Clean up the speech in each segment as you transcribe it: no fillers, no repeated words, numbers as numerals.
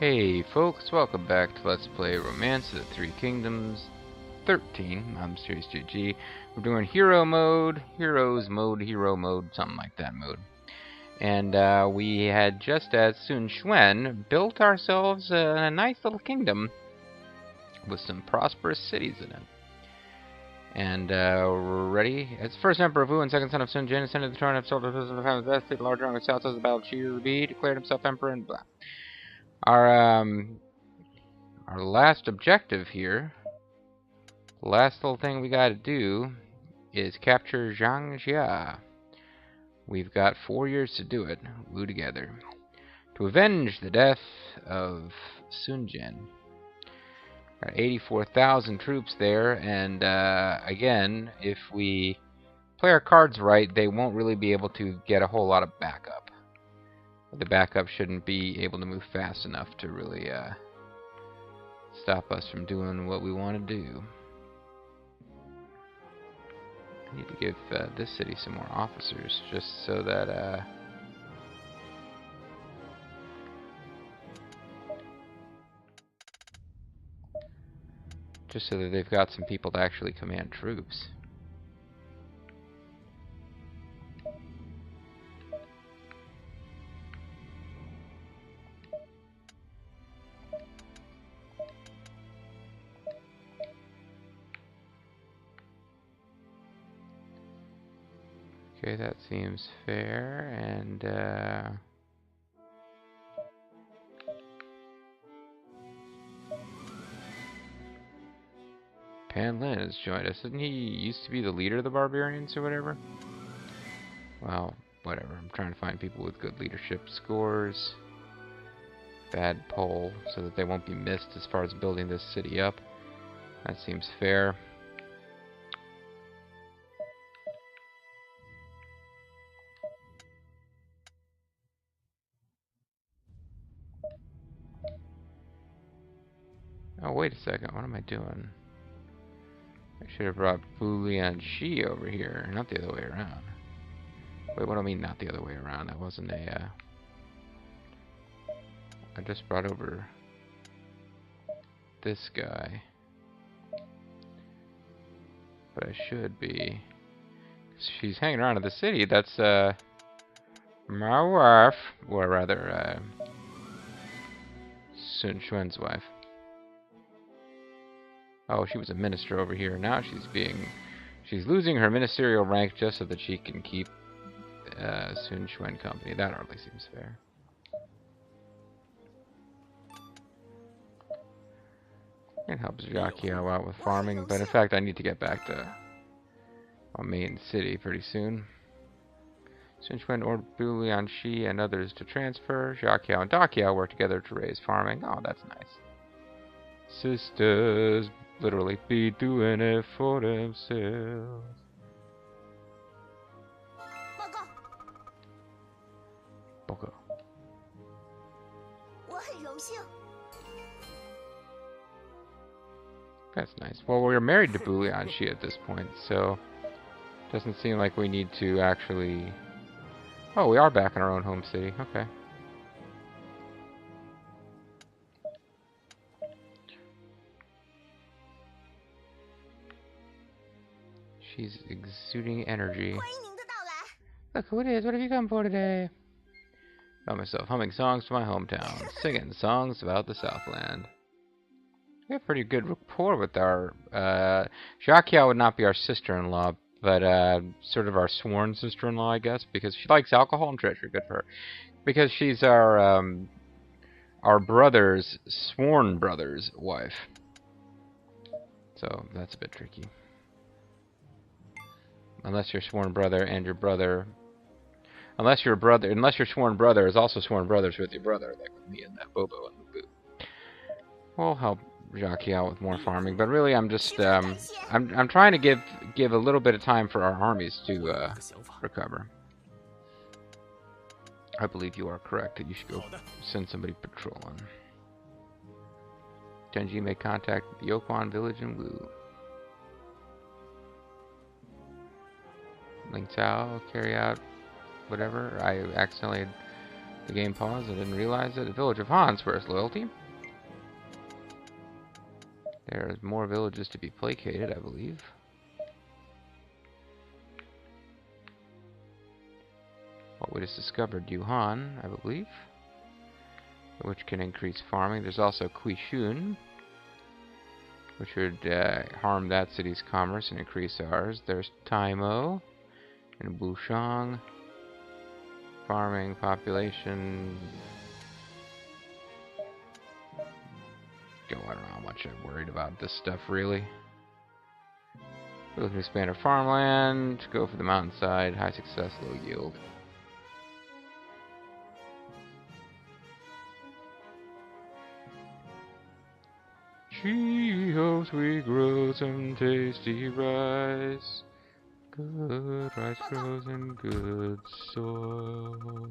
Hey folks, welcome back to Let's Play Romance of the Three Kingdoms 13 on Series 2G. We're doing hero mode, hero mode, something like that mode. And we had just as shu-han built ourselves a nice little kingdom with some prosperous cities in it. And we're ready. As first emperor of Wu and second son of Sun-jin, ascended the throne of Soldier of the family of the larger on the south of the battle of Chi declared himself emperor and blah. Our last objective here, the last little thing we gotta do, is capture Zhang. We've got 4 years to do it, Wu together, to avenge the death of Sun-jin. Got 84,000 troops there, and again, if we play our cards right, they won't really be able to get a whole lot of backup. The backup shouldn't be able to move fast enough to really stop us from doing what we want to do. I need to give this city some more officers, just so that they've got some people to actually command troops. Okay, that seems fair, and Pan Lin has joined us. Didn't he used to be the leader of the barbarians or whatever? Well, whatever. I'm trying to find people with good leadership scores. Bad poll, so that they won't be missed as far as building this city up. That seems fair. Oh, wait a second. What am I doing? I should have brought Shi over here, not the other way around. Wait, what do I mean not the other way around? That wasn't a, I just brought over this guy. But I should be. She's hanging around in the city. That's, my wife. Or rather, Sun-juan's wife. Oh, she was a minister over here. Now she's losing her ministerial rank just so that she can keep Sun-juan company. That hardly seems fair. It helps Xiaoqiao out with farming, but in fact I need to get back to our main city pretty soon. Sun-juan ordered Shi and others to transfer. Xiaoqiao and Daqiao work together to raise farming. Oh, that's nice. Sisters literally be doing it for themselves. Boko. That's nice. Well, we're married to Shi at this point, so it doesn't seem like we need to actually... Oh, we are back in our own home city. Okay. She's exuding energy. Look who it is. What have you come for today? Found myself humming songs to my hometown, singing songs about the Southland. We have pretty good rapport with our... Xiaoqiao would not be our sister-in-law, but sort of our sworn sister-in-law, I guess, because she likes alcohol and treachery. Good for her. Because she's our brother's, sworn brother's wife. So, that's a bit tricky. Unless your sworn brother and your brother... Unless your sworn brother is also sworn brothers with your brother, like with me and that Bobo and the Boo. We'll help Xiaoqiao with more farming, but really I'm just I'm trying to give a little bit of time for our armies to recover. I believe you are correct that you should go send somebody patrolling. Genji made contact with the Yokuan village in Wu. Ling Cao carry out whatever. I accidentally The game paused. I didn't realize it. The village of Han swears loyalty. There's more villages to be placated, I believe. What we just discovered, Yuhan, I believe, which can increase farming. There's also XIII, which would harm that city's commerce and increase ours. There's Taimo and Wushang. Farming, population. I don't know how much I'm worried about this stuff, really. We're looking to expand our farmland, go for the mountainside, high success, low yield. She hopes we grow some tasty rice. Good rice grows in good soil.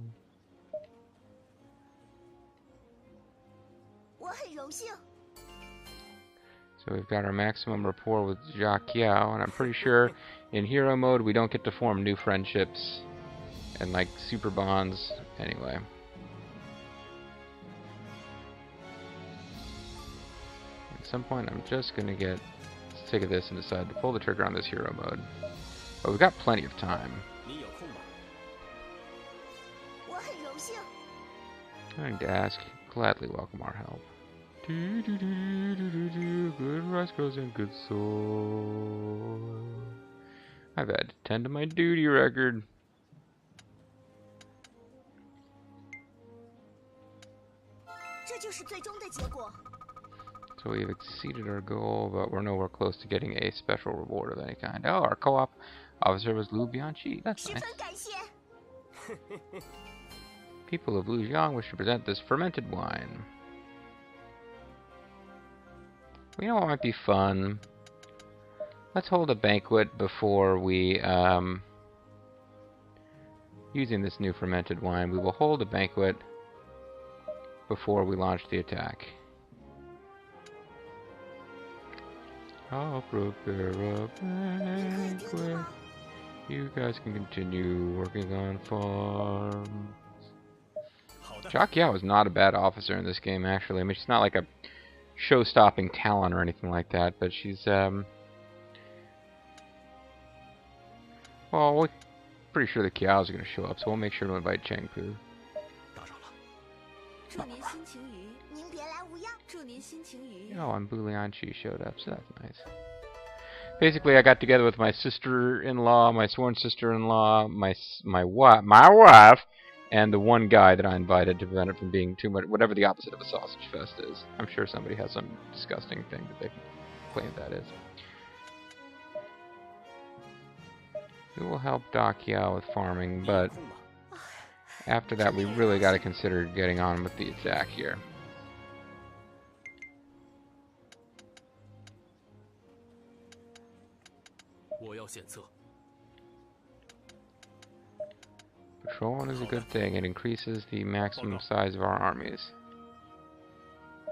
So we've got our maximum rapport with Jacques Yao, and I'm pretty sure in hero mode we don't get to form new friendships and like super bonds anyway. At some point I'm just gonna get sick of this and decide to pull the trigger on this hero mode. But we've got plenty of time. I'm going to ask, gladly welcome our help. Good rice grows in good soil. I've had to tend to my duty record. So we've exceeded our goal, but we're nowhere close to getting a special reward of any kind. Oh, our co-op officer was Lu Bianchi. That's nice. People of Lujiang wish to present this fermented wine. You know what might be fun? Let's hold a banquet before we, using this new fermented wine, we will hold a banquet before we launch the attack. I'll prepare a banquet. You guys can continue working on farms. Jacques Yao is not a bad officer in this game, actually. I mean, she's not like a show-stopping talent or anything like that, but she's, well, we're pretty sure the Kiaos are going to show up, so we'll make sure to invite Chengpu. Oh, and Bulianchi showed up, so that's nice. Basically, I got together with my sister-in-law, my sworn sister-in-law, my wife, and the one guy that I invited to prevent it from being too much, whatever the opposite of a sausage fest is. I'm sure somebody has some disgusting thing that they claim that is. We will help Doc Yao with farming, but after that we really got to consider getting on with the attack here. Patrolling is a good thing. It increases the maximum size of our armies.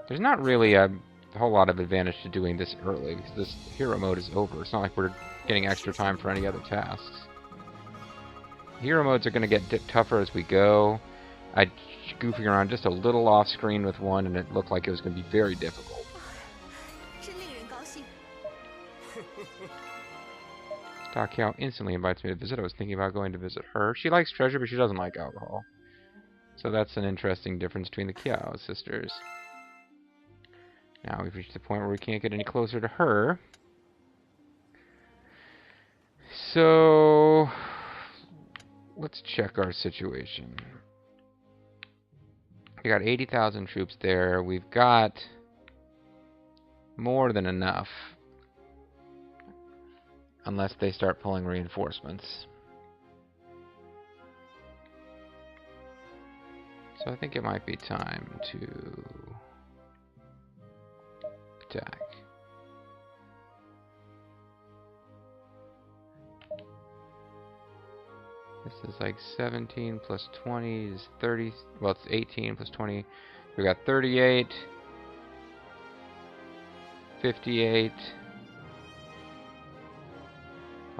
There's not really a whole lot of advantage to doing this early, because this hero mode is over. It's not like we're getting extra time for any other tasks. Hero modes are going to get tougher as we go. I goofing around just a little off screen with one, and it looked like it was going to be very difficult. Doc Yao instantly invites me to visit. I was thinking about going to visit her. She likes treasure, but she doesn't like alcohol. So that's an interesting difference between the Kiao sisters. Now we've reached the point where we can't get any closer to her. So let's check our situation. We got 80,000 troops there. We've got more than enough. Unless they start pulling reinforcements. So I think it might be time to attack. This is like 17 plus 20 is 30. Well, it's 18 plus 20. We got 38, 58.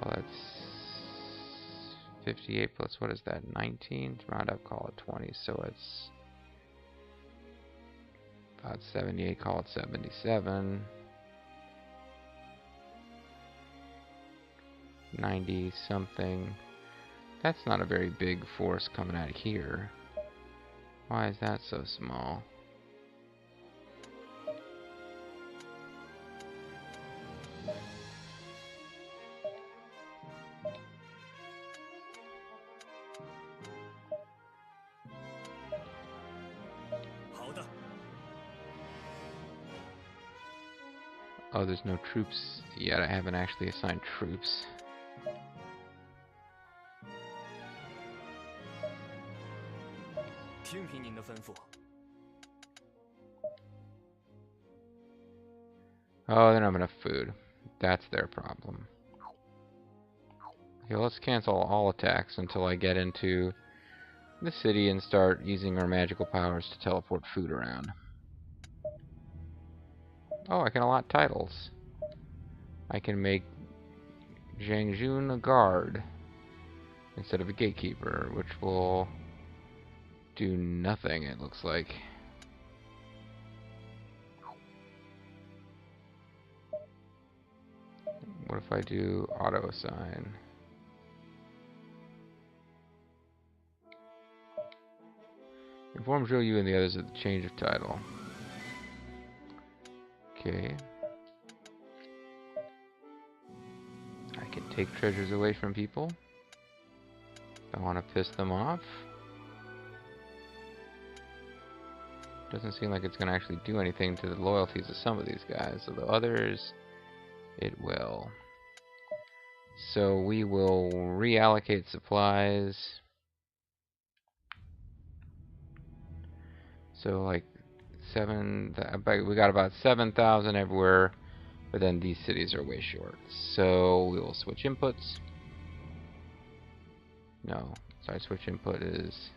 Oh, that's 58 plus, what is that, 19? To round up, call it 20, so it's about 78, call it 77. 90 something. That's not a very big force coming out of here. Why is that so small? Oh, there's no troops yet. I haven't actually assigned troops. Oh, they don't have enough food. That's their problem. Okay, let's cancel all attacks until I get into the city and start using our magical powers to teleport food around. Oh, I can allot titles. I can make Zhang Jun a guard instead of a gatekeeper, which will do nothing, it looks like. What if I do auto assign? Inform Zhou Yu and the others of the change of title. Okay. I can take treasures away from people. Don't want to piss them off. Doesn't seem like it's going to actually do anything to the loyalties of some of these guys, although others, it will. So we will reallocate supplies. So like we got about 7,000 everywhere, but then these cities are way short. So we will switch inputs. No, sorry, switch input is,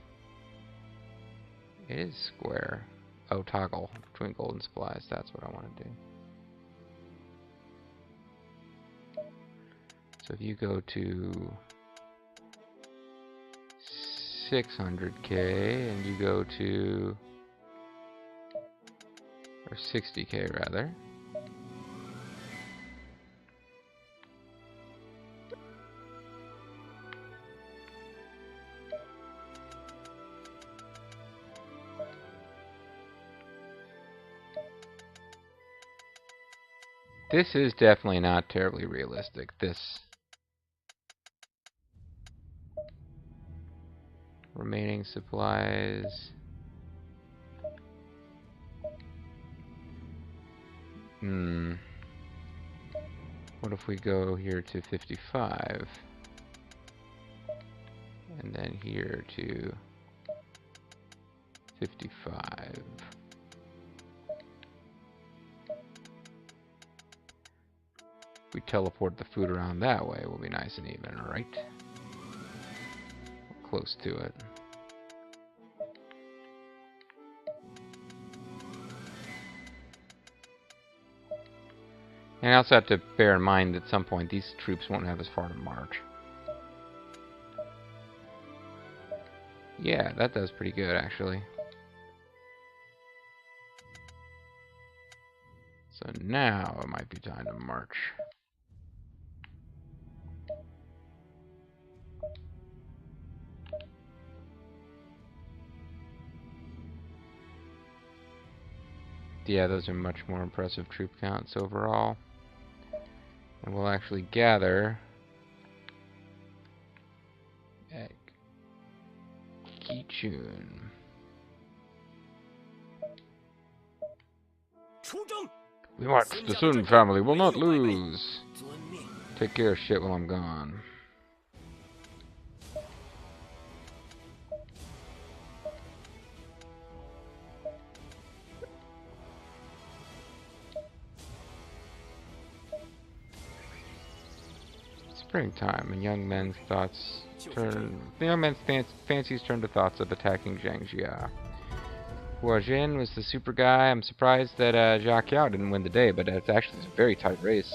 it is square. Oh, toggle between gold and supplies. That's what I want to do. So if you go to 600k and you go to, or 60k rather. This is definitely not terribly realistic. This remaining supplies. What if we go here to 55? And then here to 55. We teleport the food around that way, we'll be nice and even, right? Close to it. And I also have to bear in mind that at some point these troops won't have as far to march. Yeah, that does pretty good actually. So now it might be time to march. Yeah, those are much more impressive troop counts overall. And we'll actually gather at Kichun. We watch the Sun family will not lose. Take care of shit while I'm gone. Springtime, and young men's thoughts turn. The young men's fancies turn to thoughts of attacking Zhang Jia. Hua Jin was the super guy. I'm surprised that Jia Qiao didn't win the day, but it's actually a very tight race.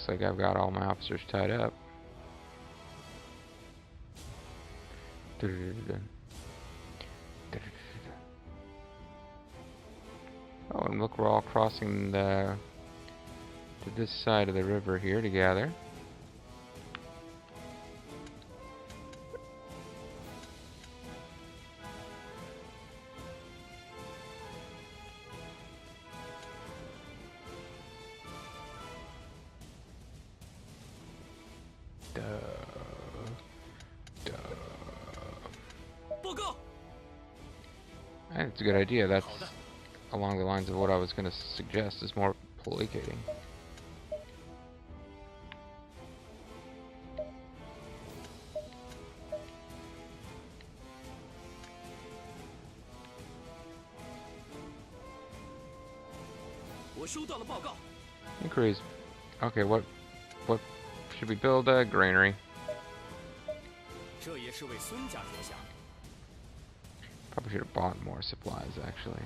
looks like I've got all my officers tied up. Oh, and look, we're all crossing to this side of the river here together. That's a good idea. That's along the lines of what I was going to suggest, is more placating. Inquiries. Okay, what should we build? A granary. Probably should have bought more supplies, actually.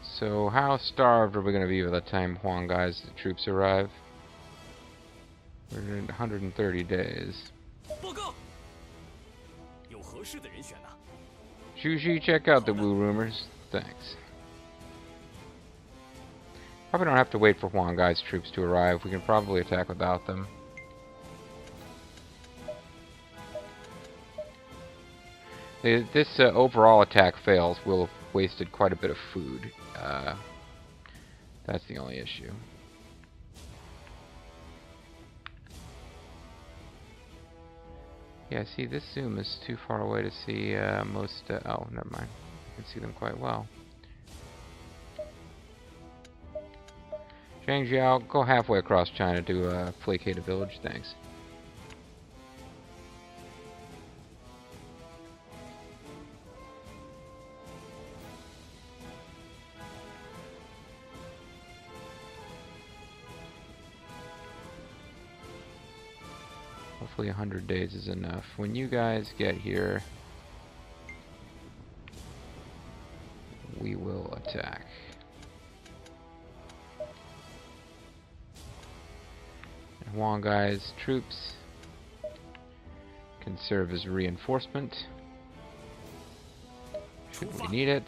So, how starved are we going to be by the time Huang Gai's troops arrive? We're in 130 days. Shu-ji, check out the Wu rumors. Thanks. Probably don't have to wait for Huang Gai's troops to arrive. We can probably attack without them. This overall attack fails. We'll have wasted quite a bit of food. That's the only issue. Yeah, see, this zoom is too far away to see most... oh, never mind. I can see them quite well. Zhang Jiao, go halfway across China to placate a village. Thanks. Hopefully 100 days is enough. When you guys get here, we will attack. And Huang Gai's troops can serve as reinforcement should we need it,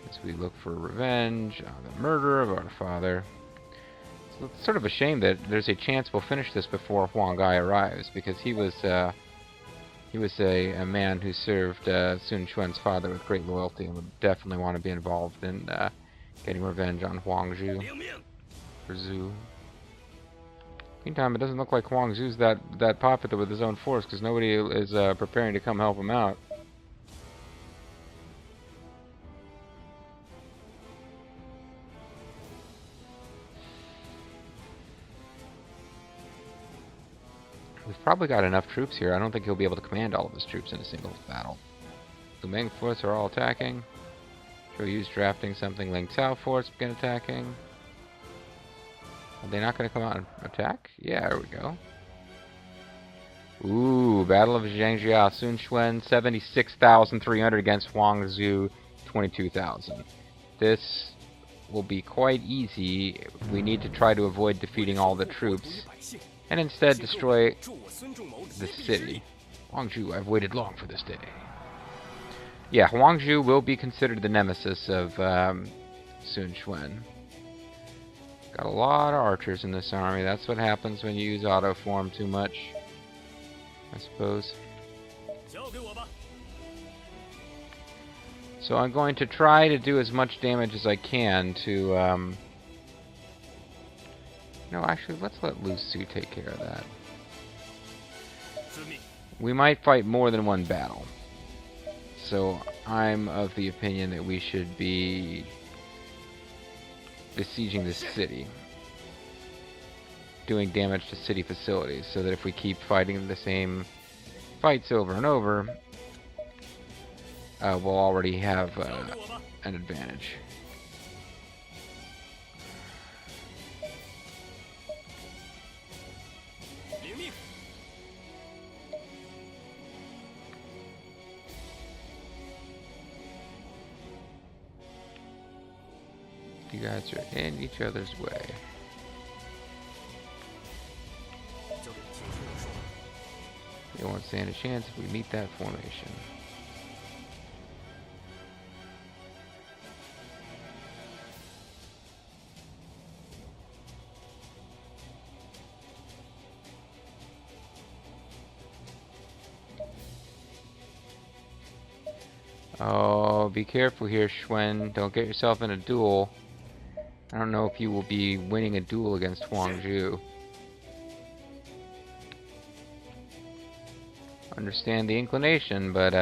as we look for revenge on the murder of our father. It's sort of a shame that there's a chance we'll finish this before Huang Gai arrives, because he was a man who served Sun Quan's father with great loyalty and would definitely want to be involved in getting revenge on Huang Zhu. Or Zhu. Meantime, it doesn't look like Huang Zhu's that popular with his own force, because nobody is preparing to come help him out. We've probably got enough troops here. I don't think he'll be able to command all of his troops in a single battle. The Ming force are all attacking. Shall we use drafting something? Ling Cao force begin attacking. Are they not going to come out and attack? Yeah, there we go. Ooh, Battle of Zhangjia. Sun Quan 76,300 against Huang Zhu 22,000. This will be quite easy. We need to try to avoid defeating all the troops and instead destroy the city. Huang Zhu, I've waited long for this day. Yeah, Huang Zhu will be considered the nemesis of Sun Quan. Got a lot of archers in this army. That's what happens when you use auto form too much, I suppose. So I'm going to try to do as much damage as I can to... No, actually, let's let Lu Su take care of that. We might fight more than one battle. So I'm of the opinion that we should be besieging this city, doing damage to city facilities, so that if we keep fighting the same fights over and over, we'll already have an advantage. You guys are in each other's way. They won't stand a chance if we meet that formation. Oh, be careful here, Xuen. Don't get yourself in a duel. I don't know if you will be winning a duel against Huang Zhu. Understand the inclination, but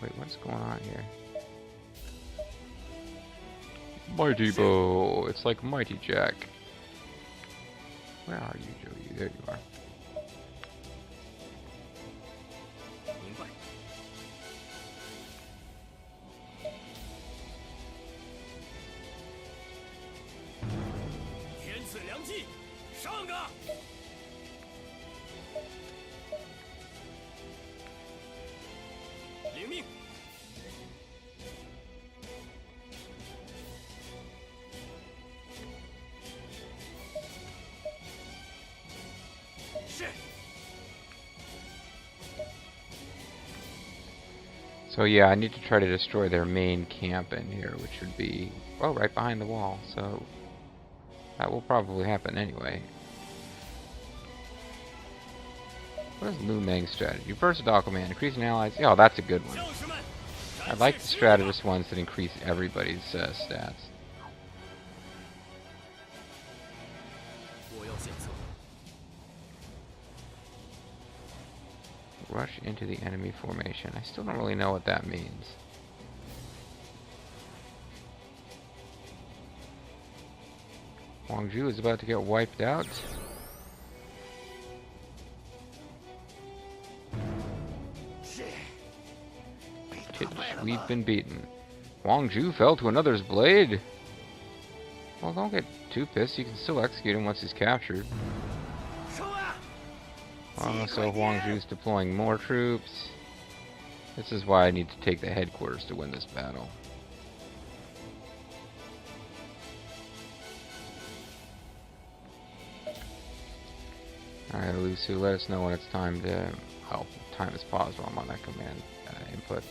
wait, what's going on here? Mighty Bow. It's like Mighty Jack. Where are you, Joey? There you are. So yeah, I need to try to destroy their main camp in here, which would be, well, right behind the wall. So that will probably happen anyway. What is Lu Meng's strategy? Versatile command, increasing allies. Oh, that's a good one. I like the strategist ones that increase everybody's stats. Rush into the enemy formation. I still don't really know what that means. Huang Zhu is about to get wiped out. We've been beaten. Huang Zhu fell to another's blade. Well, don't get too pissed. You can still execute him once he's captured. So Huang Zhu's deploying more troops. This is why I need to take the headquarters to win this battle. Alright, Lusu, let us know when it's time to... Oh, time is paused while I'm on that command input.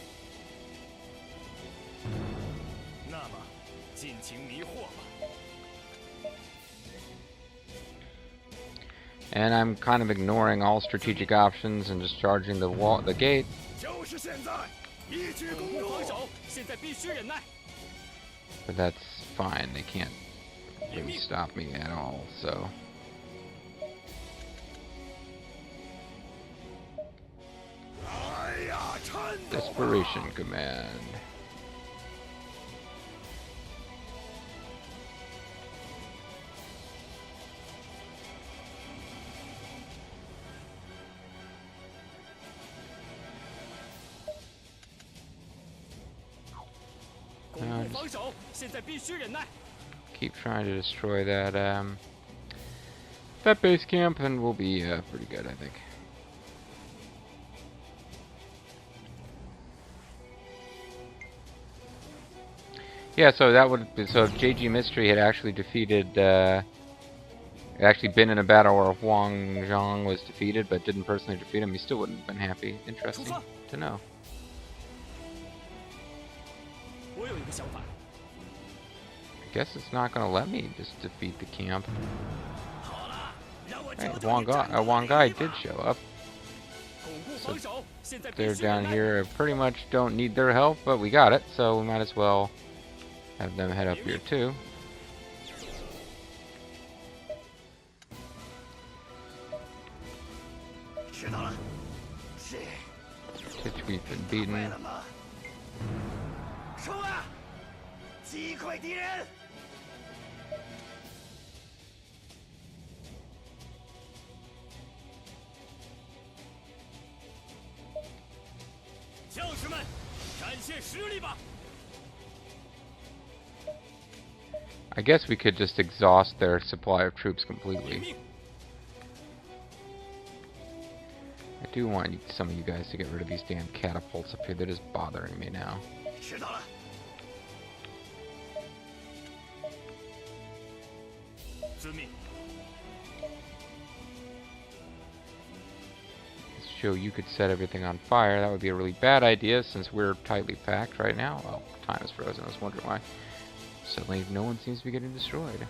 And I'm kind of ignoring all strategic options and just charging the gate. But that's fine, they can't really stop me at all, so... Desperation command. Keep trying to destroy that that base camp, and we'll be pretty good, I think. Yeah, so that would be, so if JG Mystery had actually defeated, actually been in a battle where Huang Zhang was defeated, but didn't personally defeat him, he still wouldn't have been happy. Interesting to know. I guess it's not going to let me just defeat the camp. Hey, Wang Gai did show up. So they're down here, pretty much don't need their help, but we got it, so we might as well have them head up here too. We've been beaten. I guess we could just exhaust their supply of troops completely. I do want some of you guys to get rid of these damn catapults up here. They're just bothering me now. Show you could set everything on fire. That would be a really bad idea since we're tightly packed right now. Well, time is frozen. I was wondering why. Suddenly, no one seems to be getting destroyed.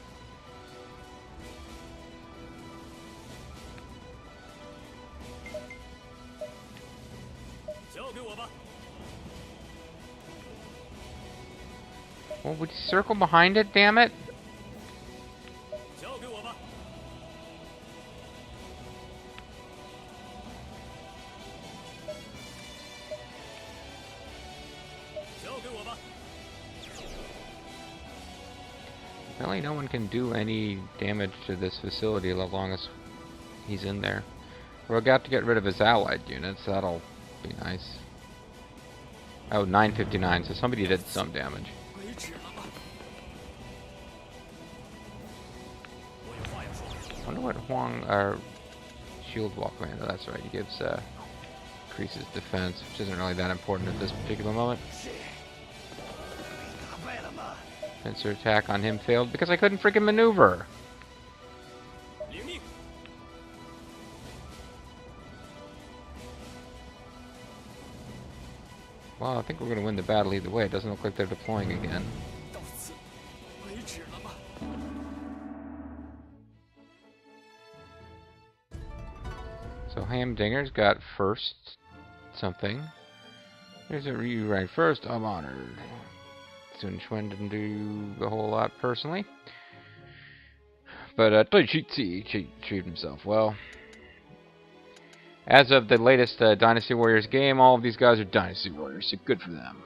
Well, would you circle behind it, damn it? Apparently no one can do any damage to this facility as long as he's in there. We're about to get rid of his allied units. That'll be nice. Oh, 959, so somebody did some damage. I wonder what Huang, our shield wall commander, that's right, he gives, increases defense, which isn't really that important at this particular moment. Sensor attack on him failed because I couldn't freaking maneuver. Well, I think we're going to win the battle either way. It doesn't look like they're deploying again. So Hamdinger's got first something. Here's a Ryu rank first. I'm honored. Sun Quan didn't do a whole lot personally. But Dai treated himself well. As of the latest Dynasty Warriors game, all of these guys are Dynasty Warriors, so good for them.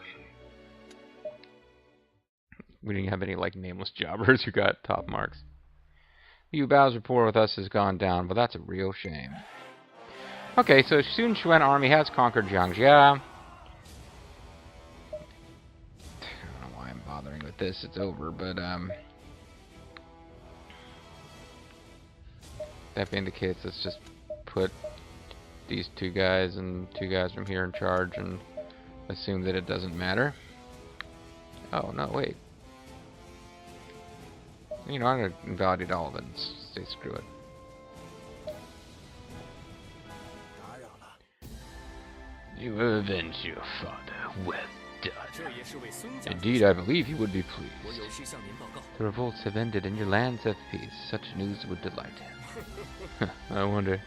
We didn't have any, like, nameless jobbers who got top marks. Liu Bao's rapport with us has gone down, but that's a real shame. Okay, so Sun Quan army has conquered Jiangjia. I don't know why I'm bothering with this, it's over, but, that being the case, let's just put these two guys and two guys from here in charge and assume that it doesn't matter. Oh, no, wait. You know, I'm going to invalidate all of it and say screw it. You avenged your father. Well done. Indeed, I believe you would be pleased. The revolts have ended and your lands have peace. Such news would delight him. I wonder.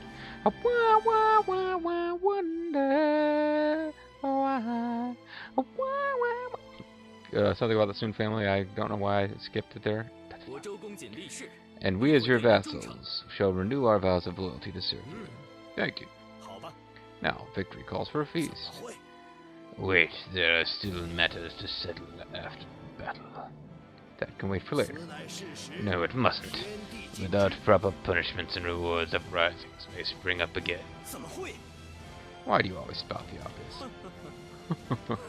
Wonder why. Something about the Sun family. I don't know why I skipped it there. And we, as your vassals, shall renew our vows of loyalty to serve you. Thank you. Now, victory calls for a feast. Wait, there are still matters to settle after the battle. That can wait for later. No, it mustn't. Without proper punishments and rewards, uprisings may spring up again. Why do you always spout the obvious?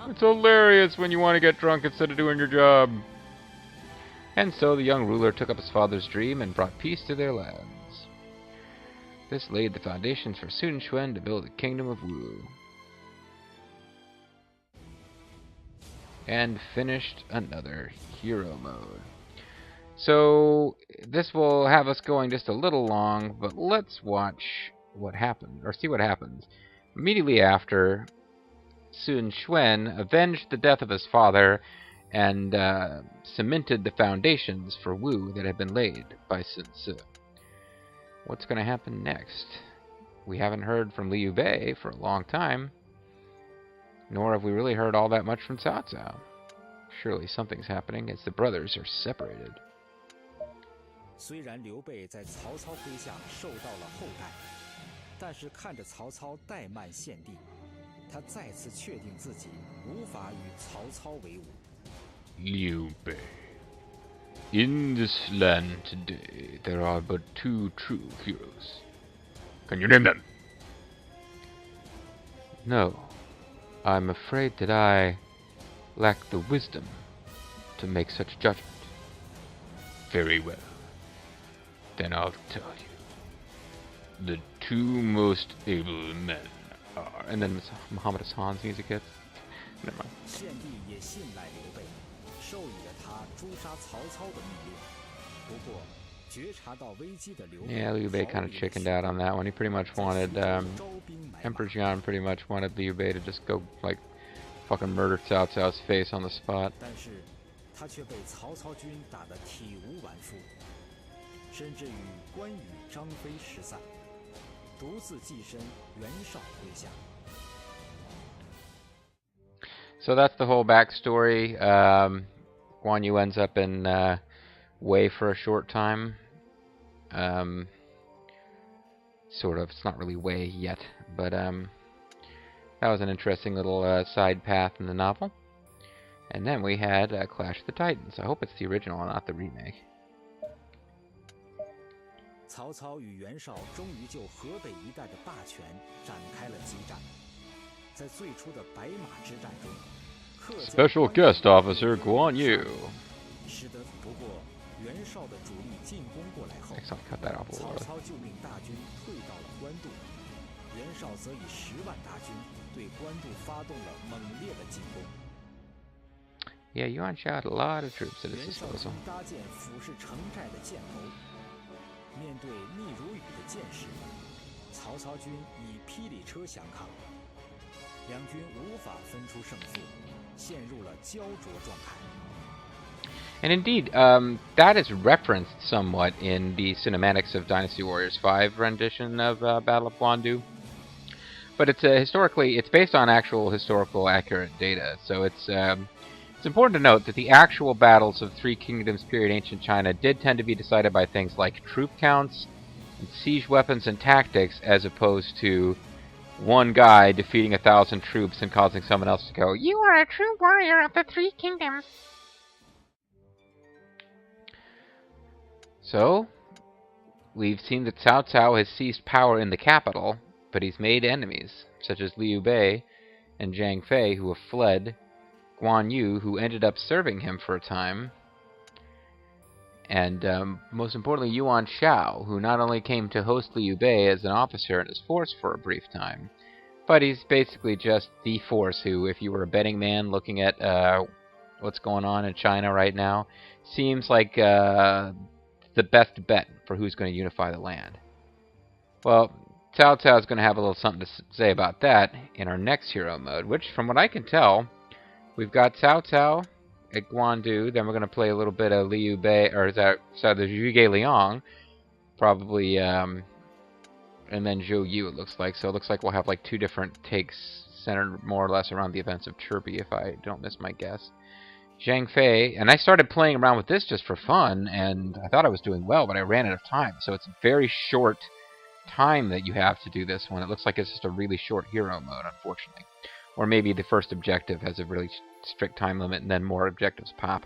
It's hilarious when you want to get drunk instead of doing your job. And so the young ruler took up his father's dream and brought peace to their lands. This laid the foundations for Sun Quan to build the kingdom of Wu. And finished another hero mode. So this will have us going just a little long, but let's watch what happened, or see what happens. Immediately after, Sun Quan avenged the death of his father and cemented the foundations for Wu that had been laid by Sun Ce. What's going to happen next? We haven't heard from Liu Bei for a long time, nor have we really heard all that much from Cao Cao. Surely something's happening as the brothers are separated. 虽然刘备在曹操麾下受到了厚待，但是看着曹操怠慢献帝，他再次确定自己无法与曹操为伍。Liu Bei. In this land today, there are but two true heroes. Can you name them? No. I'm afraid that I lack the wisdom to make such judgment. Very well. Then I'll tell you. The two most able men are... And then Muhammad Hassan's music hits. Never mind. 献帝也信赖刘备，授予了他诛杀曹操的命令。Yeah, Liu Bei kind of chickened out on that one. He pretty much wanted, Emperor Jian pretty much wanted Liu Bei to just go, like, fucking murder Cao Cao's face on the spot. So that's the whole backstory. Guan Yu ends up in Wei for a short time. Sort of. It's not really Wei yet, but that was an interesting little side path in the novel. And then we had Clash of the Titans. I hope it's the original and not the remake. 曹操与袁绍终于就河北一带的霸权展开了激战。在最初的白马之战中，Special Guest Officer Guan Yu. 使得不过袁绍的主力进攻过来后，曹操就令大军退到了官渡，袁绍则以10万大军对官渡发动了猛烈的进攻。 Yeah, Yuan Shao had a lot of troops at his disposal. 搭建俯视城寨的箭楼，面对密如雨的箭矢，曹操军以霹雳车相抗，两军无法分出胜负，陷入了焦灼状态。 And indeed, that is referenced somewhat in the cinematics of Dynasty Warriors 5 rendition of Battle of Guandu. But it's it's based on actual historical accurate data, so it's important to note that the actual battles of Three Kingdoms period ancient China did tend to be decided by things like troop counts, and siege weapons and tactics, as opposed to one guy defeating 1,000 troops and causing someone else to go, "You are a true warrior of the Three Kingdoms." So, we've seen that Cao Cao has seized power in the capital, but he's made enemies, such as Liu Bei and Zhang Fei, who have fled, Guan Yu, who ended up serving him for a time, and most importantly, Yuan Shao, who not only came to host Liu Bei as an officer in his force for a brief time, but he's basically just the force who, if you were a betting man looking at what's going on in China right now, seems like the best bet for who's going to unify the land. Well, Cao Cao is going to have a little something to say about that in our next hero mode, which, from what I can tell, we've got Cao Cao at Guandu, then we're going to play a little bit of Liu Bei, or is that the Zhuge Liang, probably, and then Zhou Yu, it looks like. So it looks like we'll have like 2 different takes centered more or less around the events of Chirpy, if I don't miss my guess. Zhang Fei, and I started playing around with this just for fun, and I thought I was doing well, but I ran out of time. So it's a very short time that you have to do this one. It looks like it's just a really short hero mode, unfortunately. Or maybe the first objective has a really strict time limit, and then more objectives pop.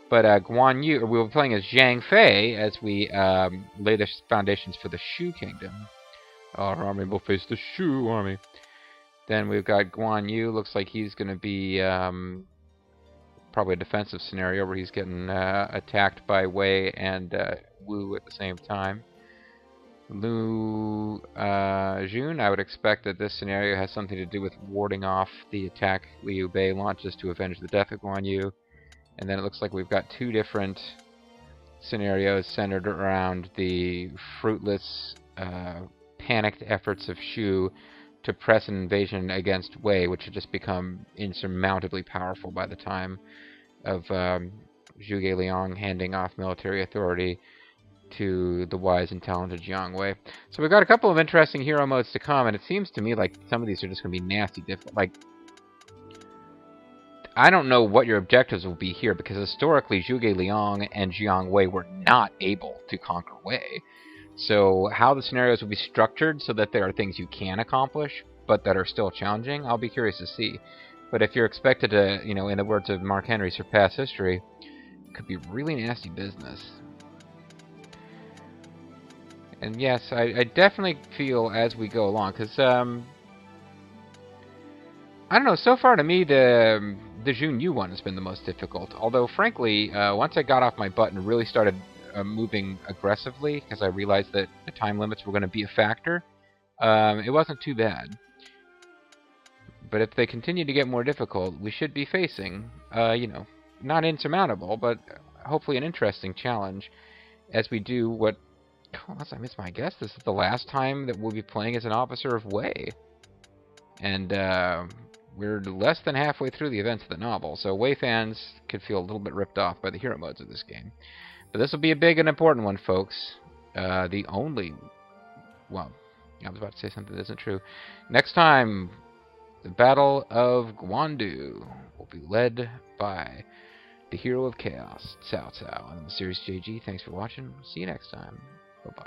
But Guan Yu, we were playing as Zhang Fei as we lay the foundations for the Shu Kingdom. Our army will face the Shu army. Then we've got Guan Yu. Looks like he's going to be probably a defensive scenario where he's getting attacked by Wei and Wu at the same time. Lu Jun, I would expect that this scenario has something to do with warding off the attack Liu Bei launches to avenge the death of Guan Yu. And then it looks like we've got 2 different scenarios centered around the fruitless, panicked efforts of Shu to press an invasion against Wei, which had just become insurmountably powerful by the time of Zhuge Liang handing off military authority to the wise and talented Jiang Wei. So we've got a couple of interesting hero modes to come, and it seems to me like some of these are just going to be nasty difficult. Like, I don't know what your objectives will be here, because historically Zhuge Liang and Jiang Wei were not able to conquer Wei. So how the scenarios will be structured so that there are things you can accomplish, but that are still challenging, I'll be curious to see. But if you're expected to, you know, in the words of Mark Henry, surpass history, it could be really nasty business. And yes, I definitely feel as we go along, because, I don't know, so far to me, the Jun Yu one has been the most difficult. Although, frankly, once I got off my butt and really started moving aggressively, because I realized that the time limits were going to be a factor, it wasn't too bad. But if they continue to get more difficult, we should be facing, you know, not insurmountable, but hopefully an interesting challenge as we do what... Oh, unless I miss my guess, this is the last time that we'll be playing as an officer of Wei. And we're less than halfway through the events of the novel, so Wei fans could feel a little bit ripped off by the hero modes of this game. But this will be a big and important one, folks. The only... Well, I was about to say something that isn't true. Next time, the Battle of Guandu will be led by the hero of chaos, Cao Cao. I'm the Mysterious JG. Thanks for watching. See you next time. Bye-bye.